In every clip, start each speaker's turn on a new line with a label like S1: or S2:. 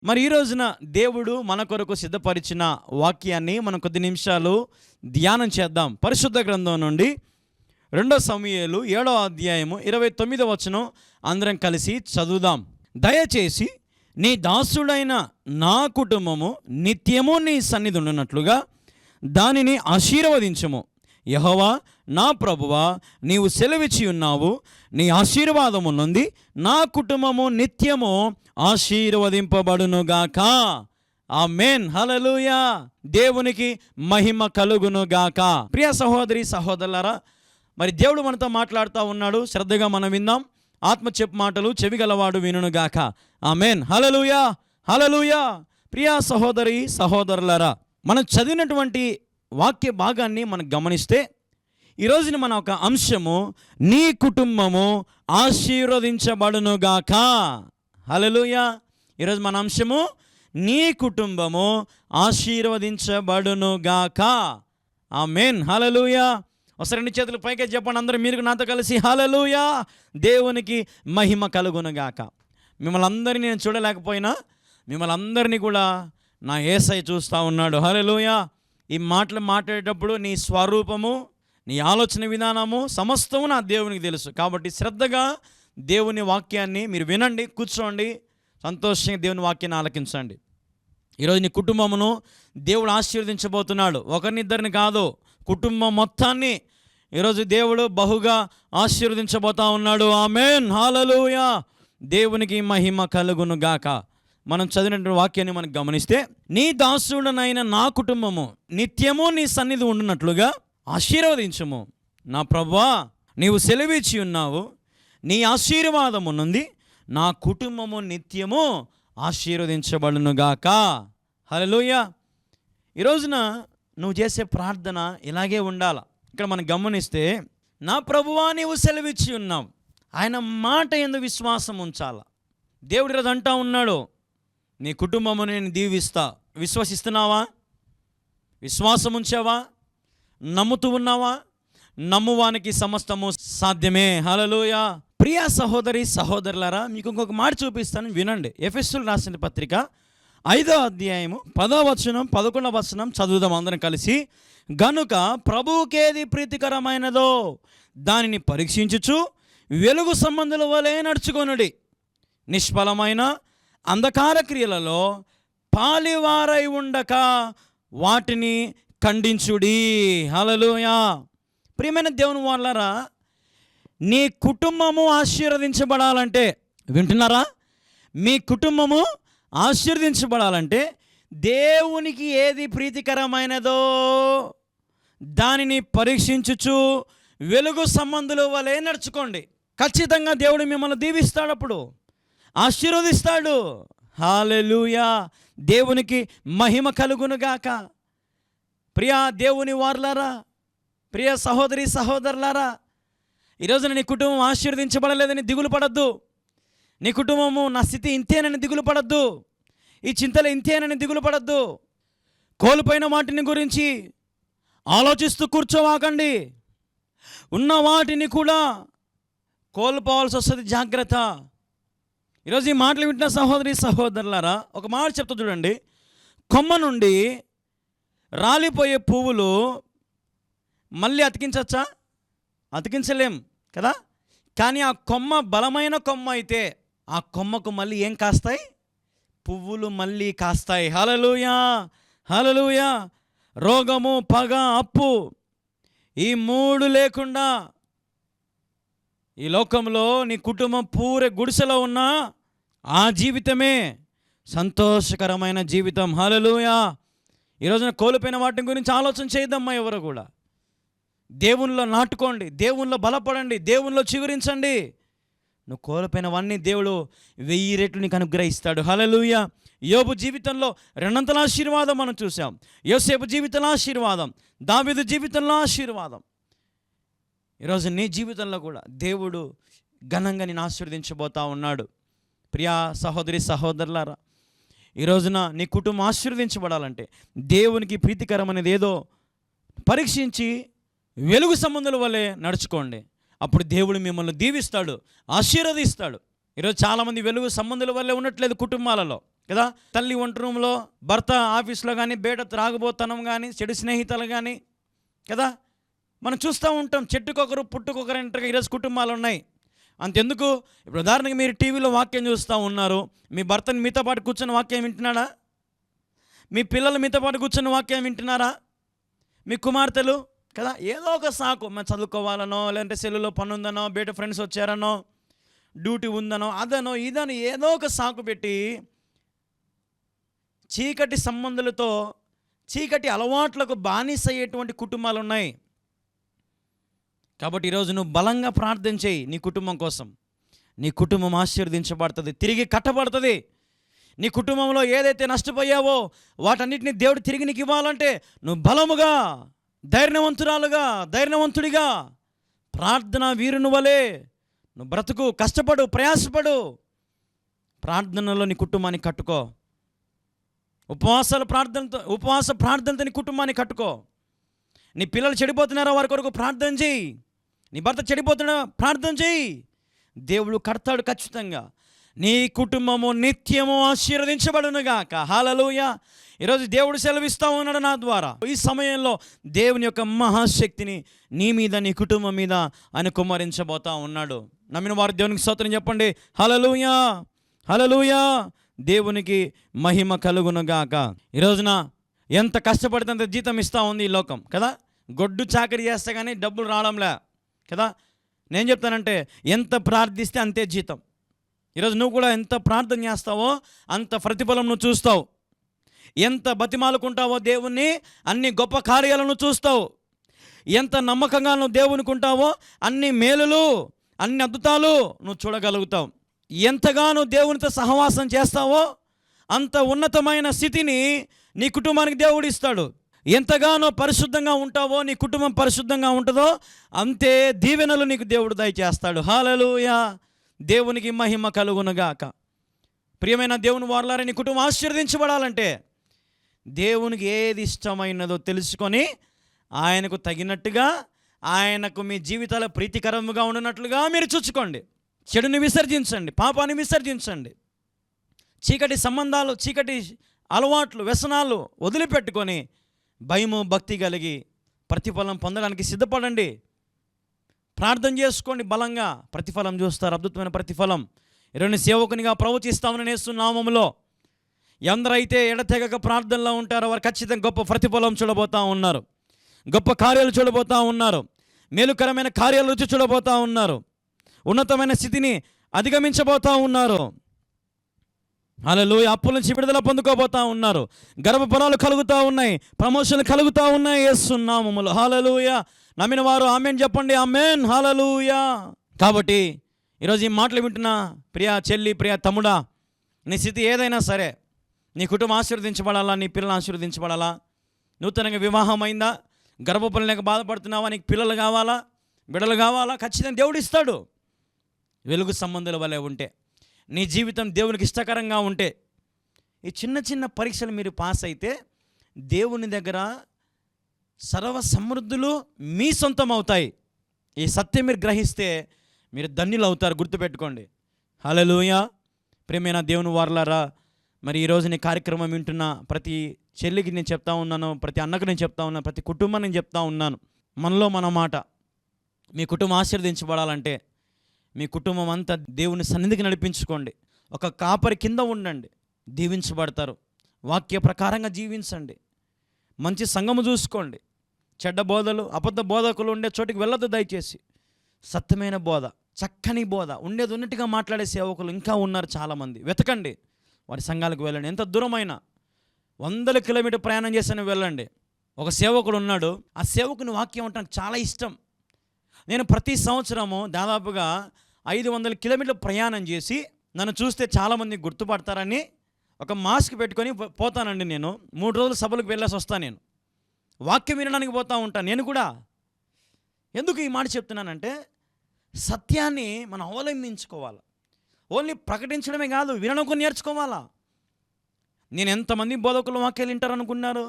S1: మరి ఈ రోజున దేవుడు మన కొరకు సిద్ధపరిచిన వాక్యాన్ని మనం కొద్ది నిమిషాలు ధ్యానం చేద్దాం. పరిశుద్ధ గ్రంథం నుండి 2 సమూయేలు 7వ అధ్యాయము 29వ వచనం అందరం కలిసి చదువుదాం. దయచేసి నీ దాసుడైన నా కుటుంబము నిత్యము నీ సన్నిధి ఉండునట్లుగా దానిని ఆశీర్వదించుము. యెహోవా నా ప్రభువా, నీవు సెలవిచ్చి ఉన్నావు, నీ ఆశీర్వాదము నుండి నా కుటుంబము నిత్యము ఆశీర్వదింపబడునుగాక. ఆమేన్, హల్లెలూయా. దేవునికి మహిమ కలుగునుగాక. ప్రియ సహోదరి సహోదరులారా, మరి దేవుడు మనతో మాట్లాడుతూ ఉన్నాడు. శ్రద్ధగా మనం విందాం. ఆత్మ చెప్పు మాటలు చెవిగలవాడు వినుగాక. ఆమేన్, హల్లెలూయా, హల్లెలూయా. ప్రియ సహోదరి సహోదరులారా, మనం చదివినటువంటి వాక్య భాగాన్ని మనం గమనిస్తే ఈరోజున మన ఒక అంశము, నీ కుటుంబము ఆశీర్వదించబడునుగాక. హల్లెలూయా. ఈరోజు మన అంశము, నీ కుటుంబము ఆశీర్వదించబడునుగాక. ఆమేన్, హల్లెలూయా. ఒకసారి 2 చేతులు పైకి చెప్పండి అందరూ, మీరు నాతో కలిసి హల్లెలూయా. దేవునికి మహిమ కలుగునుగాక. మిమ్మల్ని అందరినీ నేను చూడలేకపోయినా మిమ్మల్ని అందరినీ కూడా నా యేసయ్య చూస్తూ ఉన్నాడు. హల్లెలూయా. ఈ మాటలు మాట్లాడేటప్పుడు నీ స్వరూపము, నీ ఆలోచన విధానము సమస్తము నా దేవునికి తెలుసు. కాబట్టి శ్రద్ధగా దేవుని వాక్యాన్ని మీరు వినండి, కూర్చోండి, సంతోషంగా దేవుని వాక్యాన్ని ఆలకించండి. ఈరోజు నీ కుటుంబమును దేవుడు ఆశీర్వదించబోతున్నాడు. ఒకరినిద్దరిని కాదు, కుటుంబం మొత్తాన్ని ఈరోజు దేవుడు బహుగా ఆశీర్వదించబోతా ఉన్నాడు. ఆమేన్, హల్లెలూయా. దేవునికి మహిమ కలుగునుగాక. మనం చదివినటువంటి వాక్యాన్ని మనం గమనిస్తే, నీ దాసుడనైన నా కుటుంబము నిత్యము నీ సన్నిధి ఉండునట్లుగా ఆశీర్వదించుము. నా ప్రభువా, నీవు సెలవిచ్చి ఉన్నావు, నీ ఆశీర్వాదము నుండి నా కుటుంబము నిత్యము ఆశీర్వదించబడునుగాక. హల్లెలూయా. ఈ రోజున నువ్వు చేసే ప్రార్థన ఇలాగే ఉండాలి. ఇక్కడ మనం గమనిస్తే, నా ప్రభువా నీవు సెలవిచ్చి ఉన్నావు, ఆయన మాట యందు విశ్వాసం ఉంచాల. దేవుడు ఈరోజు అంటా ఉన్నాడు, నీ కుటుంబము నేను దీవిస్తా. విశ్వసిస్తున్నావా? విశ్వాసం ఉంచావా? నమ్ముతూ ఉన్నావా? నమ్మువానికి సమస్తము సాధ్యమే. హల్లెలూయా. ప్రియ సహోదరి సహోదరులారా, మీకు ఇంకొక మాట చూపిస్తాను, వినండి. ఎఫెసీయులకు రాసిన పత్రిక 5వ అధ్యాయము 10వ వచనం 11వ వచనం చదువుదాం అందరం కలిసి. గనుక ప్రభువుకేది ప్రీతికరమైనదో దానిని పరీక్షించుచు వెలుగు సంబంధుల వలె నడుచుకొనుడి. నిష్ఫలమైన అంధకార క్రియలలో పాలివారై ఉండక వాటిని ఖండించుడి. హల్లెలూయా. ప్రియమైన దేవుని వాళ్ళారా, నీ కుటుంబము ఆశీర్వదించబడాలంటే, వింటున్నారా? మీ కుటుంబము ఆశీర్వదించబడాలంటే దేవునికి ఏది ప్రీతికరమైనదో దానిని పరీక్షించుచు వెలుగు సంబంధుల వలె నడుచుకోండి. ఖచ్చితంగా దేవుడు మిమ్మల్ని దీవిస్తాడు, అప్పుడు ఆశీర్వదిస్తాడు. హల్లెలూయా. దేవునికి మహిమ కలుగునుగాక. ప్రియా దేవుని వారలారా, ప్రియ సహోదరి సహోదరులారా, ఈరోజున నీ కుటుంబం ఆశీర్వదించబడలేదని దిగులు పడద్దు. నీ కుటుంబము నా స్థితి ఇంతేనని దిగులు పడద్దు. ఈ చింతలు ఇంతేనని దిగులు పడద్దు. కోల్పోయిన వాటిని గురించి ఆలోచిస్తూ కూర్చోవాకండి. ఉన్న వాటిని కూడా కోల్పోవాల్సి వస్తుంది, జాగ్రత్త. ఈరోజు ఈ మాటలు వింటున్న సహోదరి సహోదరులారా, ఒక మాట చెప్తా చూడండి. కొమ్మ నుండి రాలిపోయే పువ్వులు మళ్ళీ అతికించచ్చా? అతికించలేం కదా. కానీ ఆ కొమ్మ బలమైన కొమ్మ అయితే ఆ కొమ్మకు మళ్ళీ ఏం కాస్తాయి? పువ్వులు మళ్ళీ కాస్తాయి. హల్లెలూయా, హల్లెలూయా. రోగము, పగ, అప్పు, ఈ 3 లేకుండా ఈ లోకంలో నీ కుటుంబం పూరే గుడిసెలో ఉన్నా ఆ జీవితమే సంతోషకరమైన జీవితం. హల్లెలూయా. ఈరోజున కోల్పోయిన వాటి గురించి ఆలోచన చేయద్దమ్మా ఎవరు కూడా. దేవునిలో నాటుకోండి, దేవునిలో బలపడండి, దేవునిలో చిగురించండి. నువ్వు కోల్పోయినవన్నీ దేవుడు 1000 రెట్లు నీకు అనుగ్రహిస్తాడు. హల్లెలూయా. యోబు జీవితంలో 2 ఆశీర్వాదం మనం చూసాం. యోసేపు జీవితంలో ఆశీర్వాదం, దావీదు జీవితంలో ఆశీర్వాదం. ఈరోజు నీ జీవితంలో కూడా దేవుడు ఘనంగా నేను ఆశీర్వదించబోతా ఉన్నాడు. ప్రియా సహోదరి సహోదరులారా, ఈ రోజున నీ కుటుంబం ఆశీర్వదించబడాలంటే దేవునికి ప్రీతికరమైనది ఏదో పరీక్షించి వెలుగు సంబంధుల వలె నడుచుకోండి. అప్పుడు దేవుడు మిమ్మల్ని దీవిస్తాడు, ఆశీర్వదిస్తాడు. ఈరోజు చాలామంది వెలుగు సంబంధుల వల్లే ఉండట్లేదు కుటుంబాలలో. కదా. తల్లి వంట రూమ్లో, భర్త ఆఫీస్లో కానీ, బయట త్రాగుబోతనం కానీ, చెడు స్నేహితులు కానీ, కదా మనం చూస్తూ ఉంటాం. చెట్టుకొకరు పుట్టుకొకరు అంటారు. ఈరోజు కుటుంబాలు ఉన్నాయి. అంతెందుకు, ఇప్పుడు ఉదాహరణకి మీరు టీవీలో వాక్యం చూస్తూ ఉన్నారు. మీ భర్తని మీతో పాటు కూర్చొని వాక్యం వింటున్నాడా? మీ పిల్లలు మీతో పాటు కూర్చొని వాక్యం వింటున్నారా? మీ కుమార్తెలు కదా, ఏదో ఒక సాకు, మనం చదువుకోవాలనో, లేదంటే సెల్లులో పని ఉందనో, బయట ఫ్రెండ్స్ వచ్చారనో, డ్యూటీ ఉందనో, అదనో ఇదనో ఏదో ఒక సాకు పెట్టి చీకటి సంబంధులతో, చీకటి అలవాట్లకు బానిస అయ్యేటువంటి కుటుంబాలు ఉన్నాయి. కాబట్టి ఈరోజు నువ్వు బలంగా ప్రార్థన చేయి. నీ కుటుంబం కోసం. నీ కుటుంబం ఆశీర్వదించబడుతుంది, తిరిగి కట్టబడుతుంది. నీ కుటుంబంలో ఏదైతే నష్టపోయావో వాటన్నిటిని దేవుడు తిరిగి నీకు ఇవ్వాలంటే నువ్వు బలముగా, ధైర్యవంతురాలుగా, ధైర్యవంతుడిగా, ప్రార్థన వీరుని వలె నువ్వు బ్రతుకు, కష్టపడు, ప్రయాసపడు. ప్రార్థనలో నీ కుటుంబాన్ని కట్టుకో. ఉపవాస ప్రార్థనతో నీ కుటుంబాన్ని కట్టుకో. నీ పిల్లలు చెడిపోతున్నారో వారి కొరకు ప్రార్థన చేయి. నీ భర్త చెడిపోతున్నా ప్రార్థన చేయి. దేవుడు కడతాడు ఖచ్చితంగా. నీ కుటుంబము నిత్యము ఆశీర్వదించబడునుగాక. హల్లెలూయా. ఈరోజు దేవుడు సెలవిస్తూ ఉన్నాడు నా ద్వారా. ఈ సమయంలో దేవుని యొక్క మహాశక్తిని నీ మీద, నీ కుటుంబం మీద ఆయన కుమ్మరించబోతా ఉన్నాడు. నమ్మిన వారు దేవునికి స్తోత్రం చెప్పండి. హల్లెలూయా, హల్లెలూయా. దేవునికి మహిమ కలుగునుగాక. ఈరోజున ఎంత కష్టపడితే అంత జీతం ఇస్తూ ఉంది ఈ లోకం కదా. గొడ్డు చాకరీ చేస్తే కానీ డబ్బులు రావడంలే కదా. నేను చెప్తానంటే ఎంత ప్రార్థిస్తే అంతే జీతం. ఈరోజు నువ్వు కూడా ఎంత ప్రార్థన చేస్తావో అంత ప్రతిఫలం నువ్వు చూస్తావు. ఎంత బతిమాలుకుంటావో దేవుణ్ణి అన్ని గొప్ప కార్యాలను చూస్తావు. ఎంత నమ్మకంగా నువ్వు దేవునికి ఉంటావో అన్ని మేలులు, అన్ని అద్భుతాలు నువ్వు చూడగలుగుతావు. ఎంతగా నువ్వు దేవునితో సహవాసం చేస్తావో అంత ఉన్నతమైన స్థితిని నీ కుటుంబానికి దేవుడు ఇస్తాడు. ఎంతగానో పరిశుద్ధంగా ఉంటావో, నీ కుటుంబం పరిశుద్ధంగా ఉంటుందో అంతే దీవెనలు నీకు దేవుడు దయచేస్తాడు. హల్లెలూయా. దేవునికి మహిమ కలుగునుగాక. ప్రియమైన దేవుని వారలారా, నీ కుటుంబం ఆశీర్వదించబడాలంటే దేవునికి ఏది ఇష్టమైనదో తెలుసుకొని ఆయనకు తగినట్టుగా, ఆయనకు మీ జీవితాల ప్రీతికరముగా ఉన్నట్లుగా మీరు చూసుకోండి. చెడుని విసర్జించండి, పాపాన్ని విసర్జించండి. చీకటి సంబంధాలు, చీకటి అలవాట్లు, వ్యసనాలు వదిలిపెట్టుకొని భయము, భక్తి కలిగి ప్రతిఫలం పొందడానికి సిద్ధపడండి. ప్రార్థన చేసుకోండి బలంగా. ప్రతిఫలం చూస్తారు, అద్భుతమైన ప్రతిఫలం. ఈరోజు సేవకునిగా ప్రవచిస్తామని యేసు నామములో ఎందరైతే ఎడతెగక ప్రార్థనలో ఉంటారో వారు ఖచ్చితంగా గొప్ప ప్రతిఫలం చూడబోతూ ఉన్నారు. గొప్ప కార్యాలు చూడబోతూ ఉన్నారు. మేలుకరమైన కార్యాలు రుచి చూడబోతూ ఉన్నారు. ఉన్నతమైన స్థితిని అధిగమించబోతూ ఉన్నారు. హల్లెలూయా. అప్పుల నుంచి విడుదల పొందుకోబోతూ ఉన్నారు. గర్భఫలాలు కలుగుతూ ఉన్నాయి, ప్రమోషన్లు కలుగుతూ ఉన్నాయి యేసు నామములో. హల్లెలూయా. నమ్మిన వారు ఆమేన్ చెప్పండి. ఆమేన్. హల్లెలూయా. కాబట్టి ఈరోజు ఈ మాటలు వింటున్నా ప్రియా చెల్లి, ప్రియా తమ్ముడా, నీ స్థితి ఏదైనా సరే, నీ కుటుంబం ఆశీర్వదించబడాలా, నీ పిల్లలు ఆశీర్వదించబడాలా, నూతనంగా వివాహం అయిందా, గర్భఫలం లేక బాధపడుతున్నావా, నీకు పిల్లలు కావాలా, బిడ్డలు కావాలా, ఖచ్చితంగా దేవుడు ఇస్తాడు. వెలుగు సంబంధాల వలె ఉంటే, నీ జీవితం దేవునికి ఇష్టకరంగా ఉంటే, ఈ చిన్న చిన్న పరీక్షలు మీరు పాస్ అయితే దేవుని దగ్గర సర్వ సమృద్ధులు మీ సొంతం అవుతాయి. ఈ సత్యం మీరు గ్రహిస్తే మీరు ధన్యులు అవుతారు. గుర్తుపెట్టుకోండి. హల్లెలూయా. ప్రియమైన దేవుని వారలారా, మరి ఈరోజు నీ కార్యక్రమం వింటున్న ప్రతి చెల్లికి నేను చెప్తా ఉన్నాను, ప్రతి అన్నకు నేను చెప్తా ఉన్నాను, ప్రతి కుటుంబాన్ని నేను చెప్తా ఉన్నాను. మనలో మన మాట. మీ కుటుంబం ఆశీర్వదించబడాలంటే మీ కుటుంబం అంతా దేవుని సన్నిధికి నడిపించుకోండి. ఒక కాపరి కింద ఉండండి, దీవించబడతారు. వాక్య ప్రకారంగా జీవించండి. మంచి సంఘము చూసుకోండి. చెడ్డ బోధలు, అబద్ధ బోధకులు ఉండే చోటికి వెళ్ళొద్దు దయచేసి. సత్యమైన బోధ, చక్కని బోధ, ఉండేది ఉన్నట్టుగా మాట్లాడే సేవకులు ఇంకా ఉన్నారు చాలామంది. వెతకండి, వారి సంఘాలకు వెళ్ళండి. ఎంత దూరమైనా 100 కిలోమీటర్ ప్రయాణం చేసి వెళ్ళండి. ఒక సేవకుడు ఉన్నాడు. ఆ సేవకుని వాక్యం అంటే నాకు చాలా ఇష్టం. నేను ప్రతి సంవత్సరము దాదాపుగా 500 కిలోమీటర్లు ప్రయాణం చేసి నన్ను చూస్తే చాలామంది గుర్తుపడతారని ఒక మాస్క్ పెట్టుకొని పోతానండి. నేను 3 రోజులు సభలకు వెళ్ళేసి వస్తాను. నేను వాక్యం వినడానికి పోతూ ఉంటాను. నేను కూడా ఎందుకు ఈ మాట చెప్తున్నానంటే, సత్యాన్ని మనం అవలంబించుకోవాలి. ఓన్లీ ప్రకటించడమే కాదు, వినడం కూడా నేర్చుకోవాలా. నేను ఎంతమంది బోధకుల వాక్యాలు వింటారు అనుకున్నారు?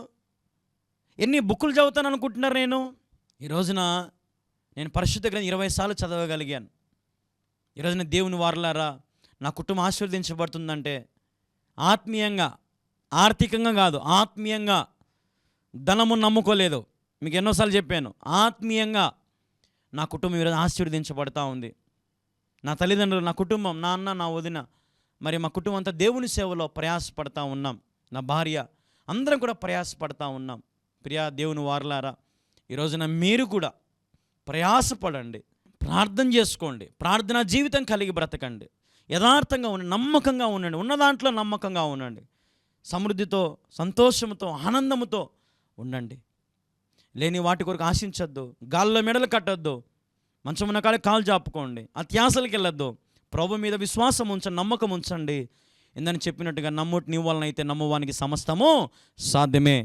S1: ఎన్ని బుక్కులు చదువుతాను అనుకుంటున్నారు? ఈ రోజున నేను పరిశుద్ధ గ్రంథం 20 సార్లు చదవగలిగాను. ఈరోజున దేవుని వారలారా, నా కుటుంబం ఆశీర్వదించబడుతుందంటే ఆత్మీయంగా, ఆర్థికంగా కాదు, ఆత్మీయంగా ధనము నమ్ముకోలేదు. మీకు ఎన్నోసార్లు చెప్పాను, ఆత్మీయంగా నా కుటుంబం ఈరోజు ఆశీర్వదించబడతా ఉంది. నా తల్లిదండ్రులు, నా కుటుంబం, నా అన్న, నా వదిన, మరి మా కుటుంబం అంతా దేవుని సేవలో ప్రయాసపడతా ఉన్నాం. నా భార్య, అందరం కూడా ప్రయాసపడతా ఉన్నాం. ప్రియా దేవుని వారలారా, ఈ రోజున మీరు కూడా ప్రయాసపడండి, ప్రార్థన చేసుకోండి, ప్రార్థనా జీవితం కలిగి బ్రతకండి, యథార్థంగా ఉండండి, నమ్మకంగా ఉండండి, ఉన్న దాంట్లో నమ్మకంగా ఉండండి, సమృద్ధితో, సంతోషంతో, ఆనందంతో ఉండండి. లేని వాటి కొరకు ఆశించద్దు, గాల్లో మెడలు కట్టద్దు, మంచమున్న కాడికి కాలు చాపుకోండి, అత్యాశలకు వెళ్ళొద్దు. ప్రభు మీద విశ్వాసం ఉంచండి, నమ్మకం ఉంచండి. ఇందని చెప్పినట్టుగా నమ్ముటి నీ వలన అయితే నమ్మువానికి సమస్తము సాధ్యమే.